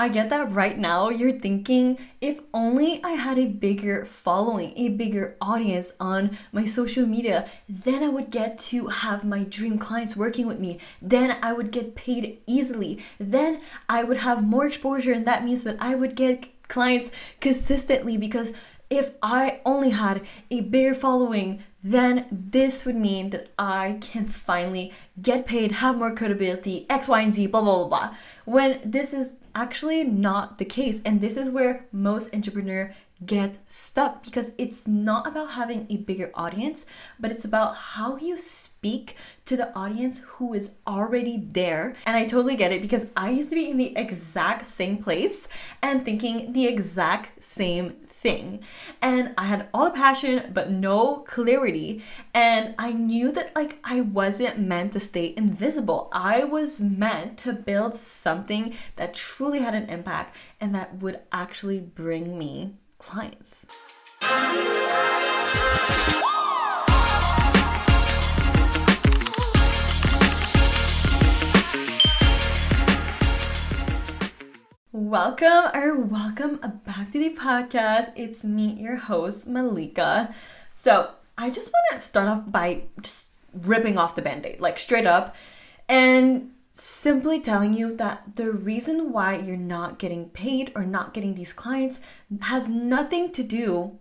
I get that right now you're thinking, if only I had a bigger following, a bigger audience on my social media, then I would get to have my dream clients working with me. Then I would get paid easily. Then I would have more exposure, and that means that I would get clients consistently, because if I only had a bigger following, then this would mean that I can finally get paid, have more credibility, X, Y, and Z, blah, blah, blah, blah. When this is actually not the case. And this is where most entrepreneurs get stuck, because it's not about having a bigger audience, but it's about how you speak to the audience who is already there. And I totally get it, because I used to be in the exact same place and thinking the exact same thing, and I had all the passion but no clarity, and I knew that I wasn't meant to stay invisible. I was meant to build something that truly had an impact and that would actually bring me clients. Welcome back to the podcast. It's me, your host, Malika. So I just want to start off by just ripping off the band-aid, straight up, and simply telling you that the reason why you're not getting paid or not getting these clients has nothing to do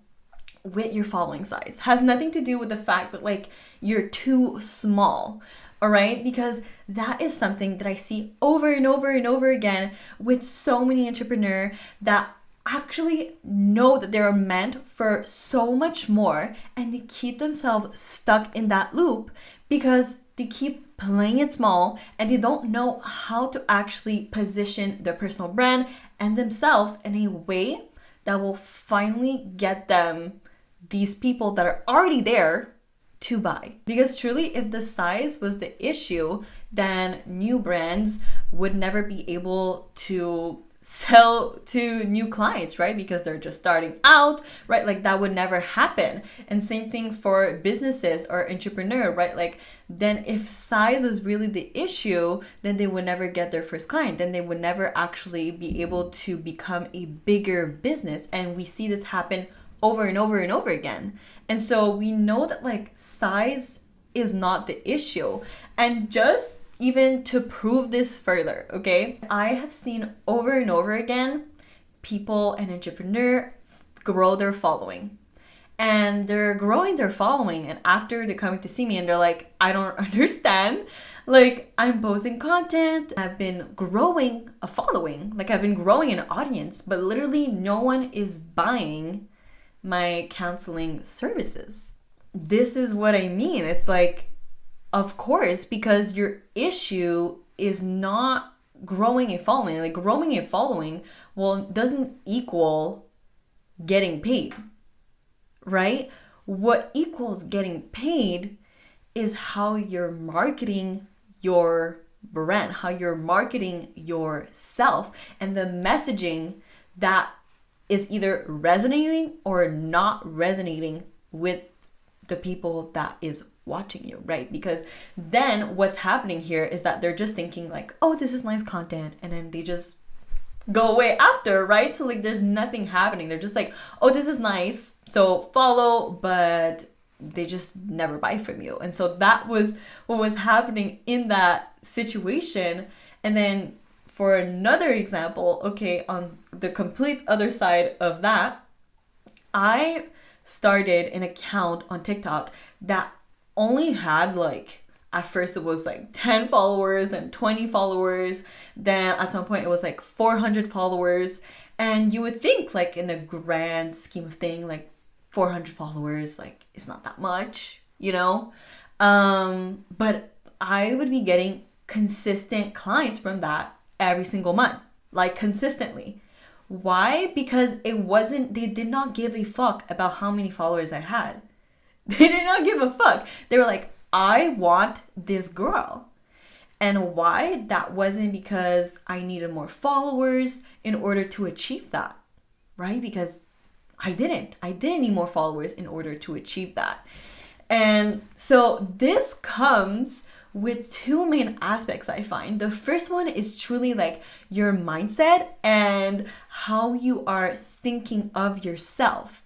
with your following size, has nothing to do with the fact that you're too small. All right, because that is something that I see over and over and over again with so many entrepreneurs that actually know that they're meant for so much more, and they keep themselves stuck in that loop because they keep playing it small and they don't know how to actually position their personal brand and themselves in a way that will finally get them these people that are already there to buy. Because truly, if the size was the issue, then new brands would never be able to sell to new clients, right? Because they're just starting out, right? That would never happen. And same thing for businesses or entrepreneur, right? Then if size was really the issue, then they would never get their first client. Then they would never actually be able to become a bigger business. And we see this happen over and over and over again. And so we know that size is not the issue. And just even to prove this further, okay, I have seen over and over again people and entrepreneur grow their following. And they're growing their following, and after they're coming to see me and they're like, I don't understand. I'm posting content, I've been growing a following, I've been growing an audience, but literally no one is buying my counseling services. This is what I mean. It's of course, because your issue is not growing a following. Growing a following, doesn't equal getting paid, right? What equals getting paid is how you're marketing your brand, how you're marketing yourself, and the messaging that is either resonating or not resonating with the people that is watching you, right? Because then what's happening here is that they're just thinking oh, this is nice content, and then they just go away after, right? So there's nothing happening. They're just oh, this is nice, so follow, but they just never buy from you. And so that was what was happening in that situation. And then for another example, okay, on the complete other side of that, I started an account on TikTok that only had at first it was 10 followers, then 20 followers, then at some point it was 400 followers. And you would think in the grand scheme of thing, 400 followers, it's not that much, but I would be getting consistent clients from that every single month, consistently. Why? Because they did not give a fuck about how many followers I had. They did not give a fuck. They were I want this girl. And why? That wasn't because I needed more followers in order to achieve that, right? Because I didn't need more followers in order to achieve that. And so this comes with two main aspects, I find. The first one is truly like your mindset and how you are thinking of yourself.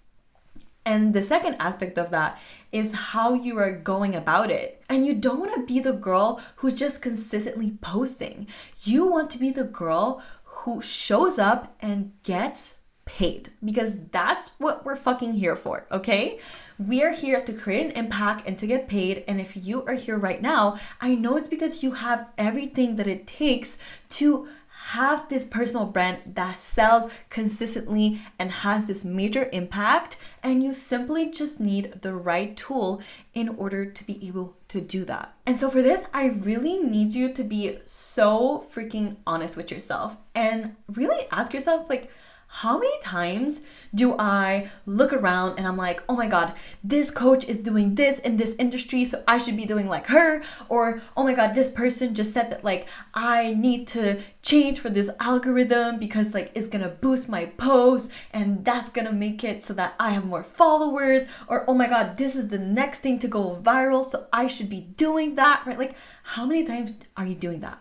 And the second aspect of that is how you are going about it. And you don't want to be the girl who's just consistently posting. You want to be the girl who shows up and gets paid, because that's what we're fucking here for, okay? We are here to create an impact and to get paid. And if you are here right now, I know it's because you have everything that it takes to have this personal brand that sells consistently and has this major impact, and you simply just need the right tool in order to be able to do that. And so for this, I really need you to be so freaking honest with yourself and really ask yourself, like, how many times do I look around and I'm like, oh my God, this coach is doing this in this industry, so I should be doing like her. Or, oh my God, this person just said that like I need to change for this algorithm because like it's gonna boost my posts and that's gonna make it so that I have more followers. Or, oh my God, this is the next thing to go viral, so I should be doing that, right? Like, how many times are you doing that?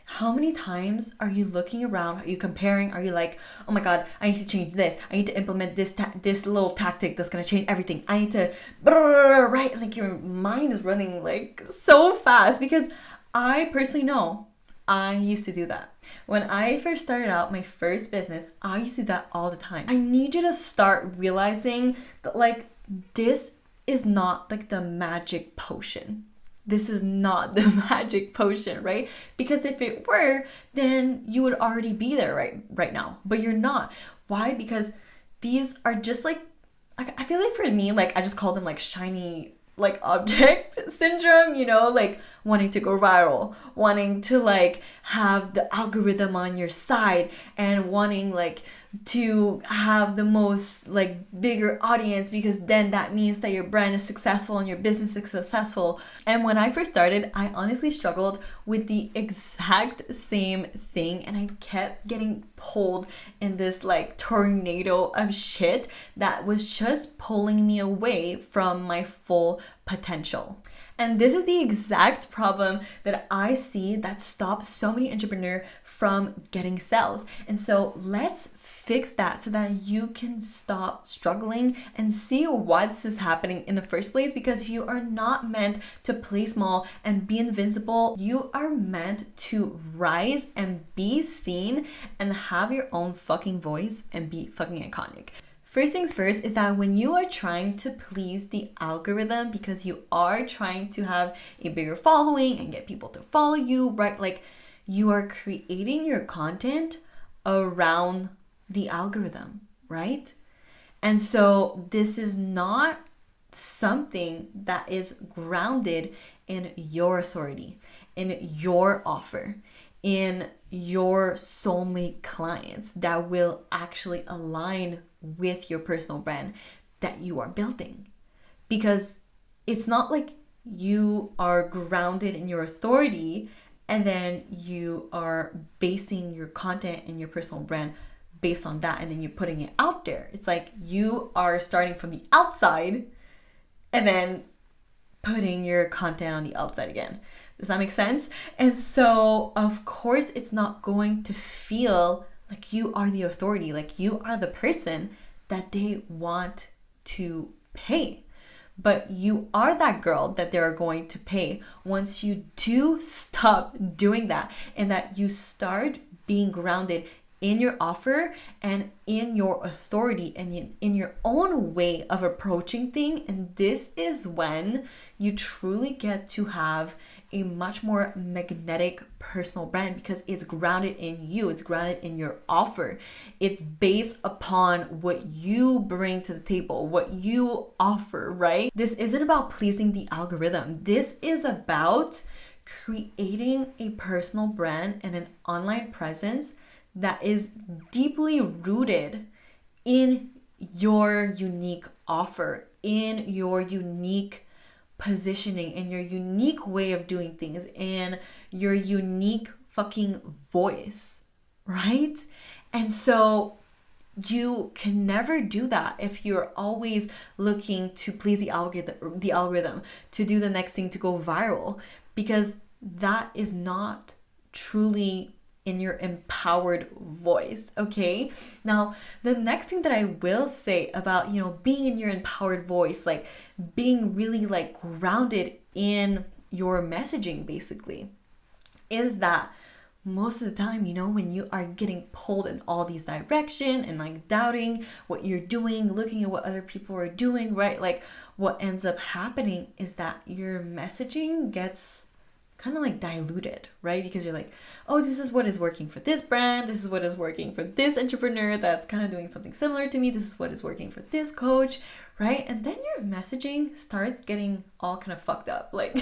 How many times are you looking around? Are you comparing? Are you like, oh my God, I need to change this. I need to implement this little tactic that's going to change everything. I need to, right? Like your mind is running like so fast, because I personally know I used to do that. When I first started out my first business, I used to do that all the time. I need you to start realizing that like this is not like the magic potion. This is not the magic potion, right? Because if it were, then you would already be there right now. But you're not. Why? Because these are just like I feel like for me, like I just call them like shiny like object syndrome, you know, like wanting to go viral, wanting to like have the algorithm on your side, and wanting like to have the most like bigger audience, because then that means that your brand is successful and your business is successful. And when I first started, I honestly struggled with the exact same thing, and I kept getting pulled in this like tornado of shit that was just pulling me away from my full potential. And this is the exact problem that I see that stops so many entrepreneurs from getting sales. And so let's fix that so that you can stop struggling and see why this is happening in the first place, because you are not meant to play small and be invincible. You are meant to rise and be seen and have your own fucking voice and be fucking iconic. First things first is that when you are trying to please the algorithm, because you are trying to have a bigger following and get people to follow you, right? Like you are creating your content around the algorithm, right? And so this is not something that is grounded in your authority, in your offer, in your soulmate clients that will actually align with your personal brand that you are building. Because it's not like you are grounded in your authority and then you are basing your content and your personal brand based on that, and then you're putting it out there. It's like you are starting from the outside and then putting your content on the outside again. Does that make sense? And so of course it's not going to feel like you are the authority, like you are the person that they want to pay. But you are that girl that they're going to pay once you do stop doing that, and that you start being grounded in your offer and in your authority and in your own way of approaching things. And this is when you truly get to have a much more magnetic personal brand, because it's grounded in you, it's grounded in your offer, it's based upon what you bring to the table, what you offer, right? This isn't about pleasing the algorithm. This is about creating a personal brand and an online presence that is deeply rooted in your unique offer, in your unique positioning, in your unique way of doing things, in your unique fucking voice, right? And so you can never do that if you're always looking to please the algorithm, to do the next thing to go viral. because that is not truly in your empowered voice, okay? Now, the next thing that I will say about, being in your empowered voice, like being really like grounded in your messaging basically, is that most of the time, when you are getting pulled in all these directions and like doubting what you're doing, looking at what other people are doing, right? Like what ends up happening is that your messaging gets kind of like diluted, right? Because you're like, oh, this is what is working for this brand. This is what is working for this entrepreneur that's kind of doing something similar to me. This is what is working for this coach, right? And then your messaging starts getting all kind of fucked up, like,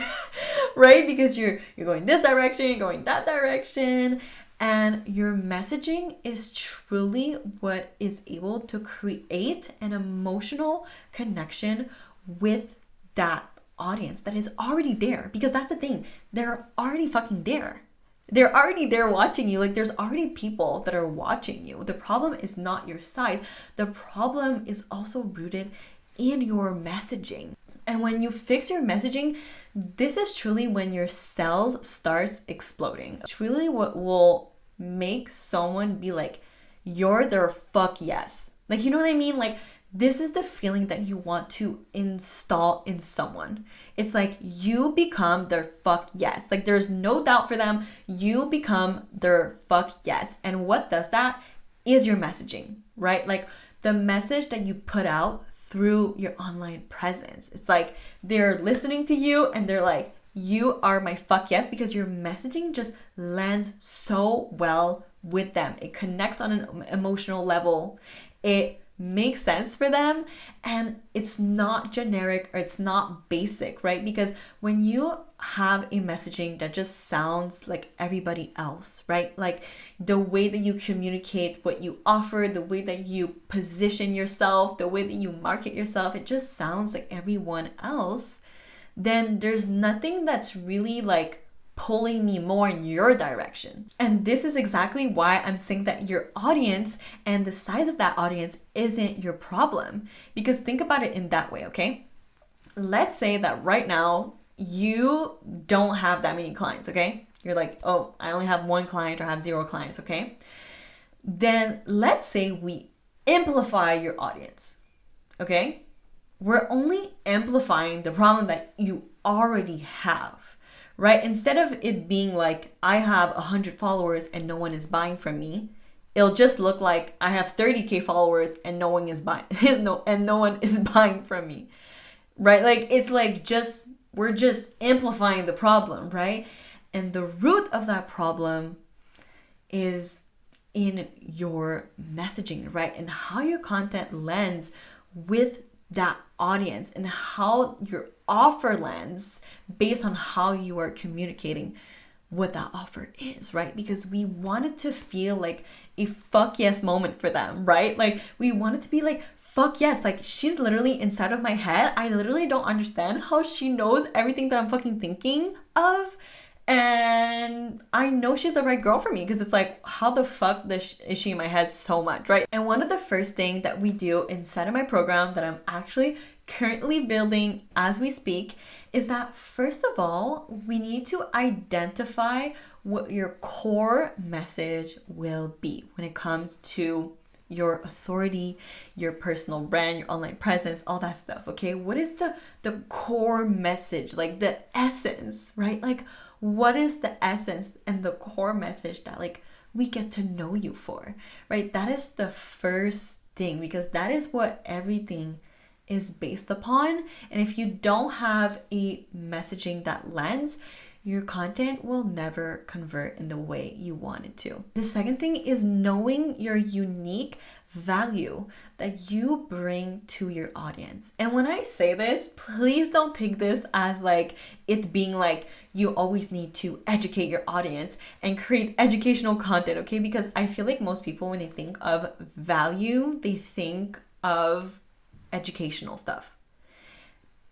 right? Because you're going this direction, you're going that direction, and your messaging is truly what is able to create an emotional connection with that audience that is already there. Because that's the thing, they're already fucking there. They're already there watching you. Like there's already people that are watching you. The problem is not your size. The problem is also rooted in your messaging. And when you fix your messaging, this is truly when your cells starts exploding. Truly what will make someone be like, you're their fuck yes. Like, you know what I mean? Like, this is the feeling that you want to install in someone. It's like you become their fuck yes. Like there's no doubt for them. You become their fuck yes. And what does that is your messaging, right? Like the message that you put out through your online presence. It's like they're listening to you and they're like, you are my fuck yes, because your messaging just lands so well with them. It connects on an emotional level. It makes sense for them, and it's not generic or it's not basic, right? Because when you have a messaging that just sounds like everybody else, right? Like the way that you communicate what you offer, the way that you position yourself, the way that you market yourself, it just sounds like everyone else, then there's nothing that's really like pulling me more in your direction. And this is exactly why I'm saying that your audience and the size of that audience isn't your problem. Because think about it in that way, okay? Let's say that right now you don't have that many clients, okay? You're like, oh, I only have one client or have 0 clients, okay? Then let's say we amplify your audience, okay? We're only amplifying the problem that you already have. Right? Instead of it being like, I have 100 followers and no one is buying from me, it'll just look like I have 30K followers and no one is buying, no one is buying from me. Right? Like, it's like we're just amplifying the problem, right? And the root of that problem is in your messaging, right? And how your content lands with that audience and how your offer lands based on how you are communicating what that offer is, right? Because we want it to feel like a fuck yes moment for them, right? Like we want it to be like, fuck yes, like she's literally inside of my head. I literally don't understand how she knows everything that I'm fucking thinking of. And I know she's the right girl for me, because it's like, how the fuck is she in my head so much, right? And one of the first things that we do inside of my program that I'm actually currently building as we speak is that, first of all, we need to identify what your core message will be when it comes to your authority, your personal brand, your online presence, all that stuff, okay? What is the core message, like the essence, right? Like, what is the essence and the core message that like we get to know you for, right? That is the first thing, because that is what everything is based upon. And if you don't have a messaging that lands, your content will never convert in the way you want it to. The second thing is knowing your unique value that you bring to your audience. And when I say this, please don't take this as like it being like you always need to educate your audience and create educational content, okay? Because I feel like most people, when they think of value, they think of educational stuff.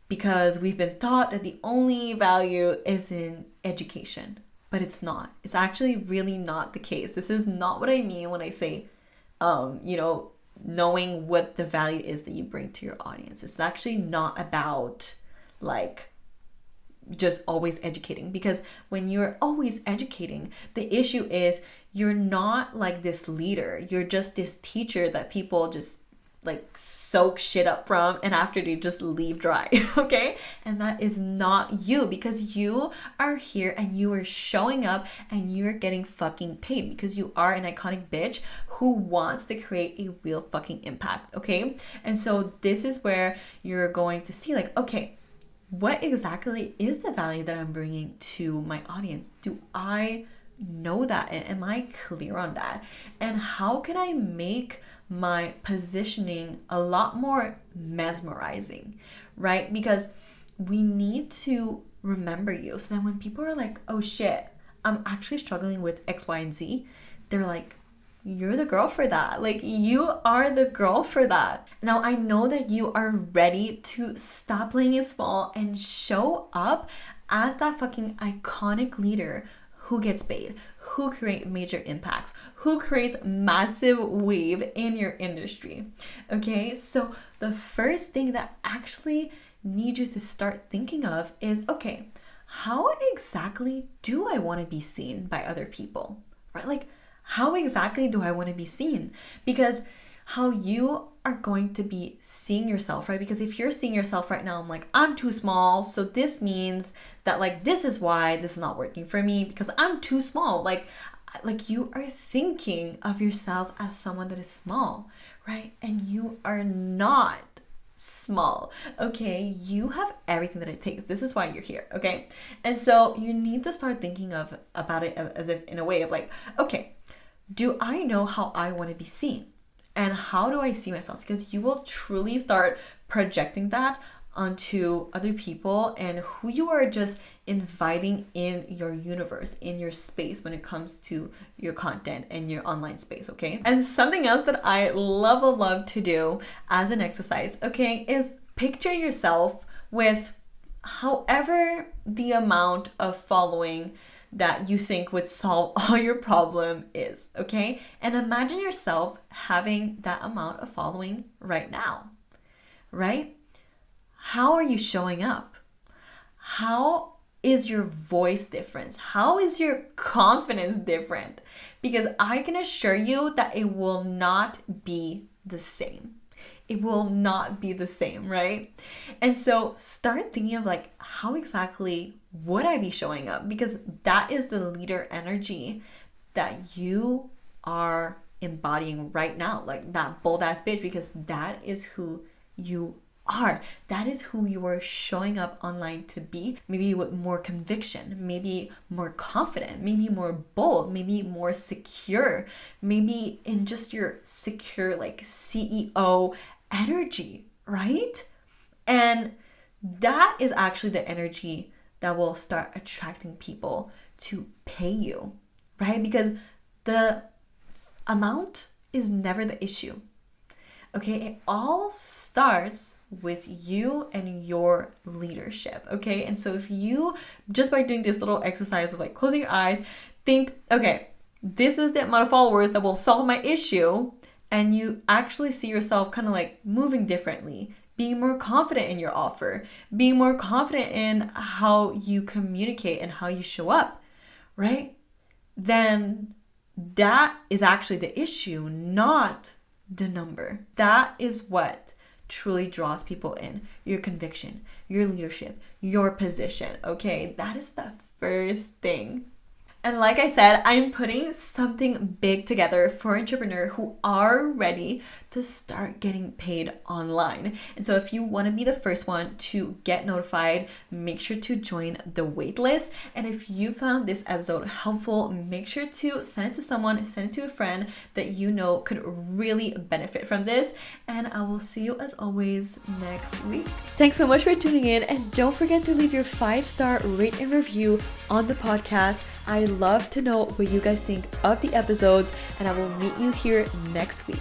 Because we've been taught that the only value is in education, but it's not. It's actually really not the case. This is not what I mean when I say, knowing what the value is that you bring to your audience. It's actually not about like just always educating, because when you're always educating, the issue is you're not like this leader. You're just this teacher that people just like soak shit up from, and after they just leave dry. Okay, and that is not you, because you are here and you are showing up and you're getting fucking paid, because you are an iconic bitch who wants to create a real fucking impact. Okay, and so this is where you're going to see like, okay, what exactly is the value that I'm bringing to my audience? Do I know that? And am I clear on that? And how can I make my positioning a lot more mesmerizing, right? Because we need to remember you, so that when people are like, oh shit, I'm actually struggling with X, Y, and Z, they're like, you're the girl for that. Like, you are the girl for that. Now, I know that you are ready to stop playing it small and show up as that fucking iconic leader who gets paid, who create major impacts, who creates massive wave in your industry. Okay, so the first thing that actually need you to start thinking of is, okay, how exactly do I want to be seen by other people, right? Like, how exactly do I want to be seen? Because how you are going to be seeing yourself, right? Because if you're seeing yourself right now, I'm like, I'm too small, so this means that like, this is why this is not working for me, because I'm too small. Like you are thinking of yourself as someone that is small, right? And you are not small. Okay, you have everything that it takes. This is why you're here. Okay, and so you need to start thinking about it as if in a way of like, okay, do I know how I want to be seen? And how do I see myself? Because you will truly start projecting that onto other people and who you are just inviting in your universe, in your space when it comes to your content and your online space, okay? And something else that I love to do as an exercise, okay, is picture yourself with however the amount of following that you think would solve all your problem is, okay? And imagine yourself having that amount of following right now, right? How are you showing up? How is your voice different? How is your confidence different? Because I can assure you that it will not be the same. It will not be the same, right? And so start thinking of like, how exactly would I be showing up? Because that is the leader energy that you are embodying right now, like that bold ass bitch, because that is who you are. That is who you are showing up online to be, maybe with more conviction, maybe more confident, maybe more bold, maybe more secure, maybe in just your secure like CEO energy, right? And that is actually the energy that will start attracting people to pay you, right? Because the amount is never the issue. Okay, it all starts with you and your leadership. Okay, and so if you, just by doing this little exercise of like closing your eyes, think, okay, this is the amount of followers that will solve my issue, and you actually see yourself kind of like moving differently, being more confident in your offer, being more confident in how you communicate and how you show up, right? Then that is actually the issue, not the number. That is what truly draws people in. Your conviction, your leadership, your position, okay? That is the first thing. And like I said, I'm putting something big together for entrepreneurs who are ready to start getting paid online. And so if you want to be the first one to get notified, make sure to join the waitlist. And if you found this episode helpful, make sure to send it to someone, send it to a friend that you know could really benefit from this. And I will see you as always next week. Thanks so much for tuning in. And don't forget to leave your 5-star rate and review on the podcast. I love to know what you guys think of the episodes, and I will meet you here next week.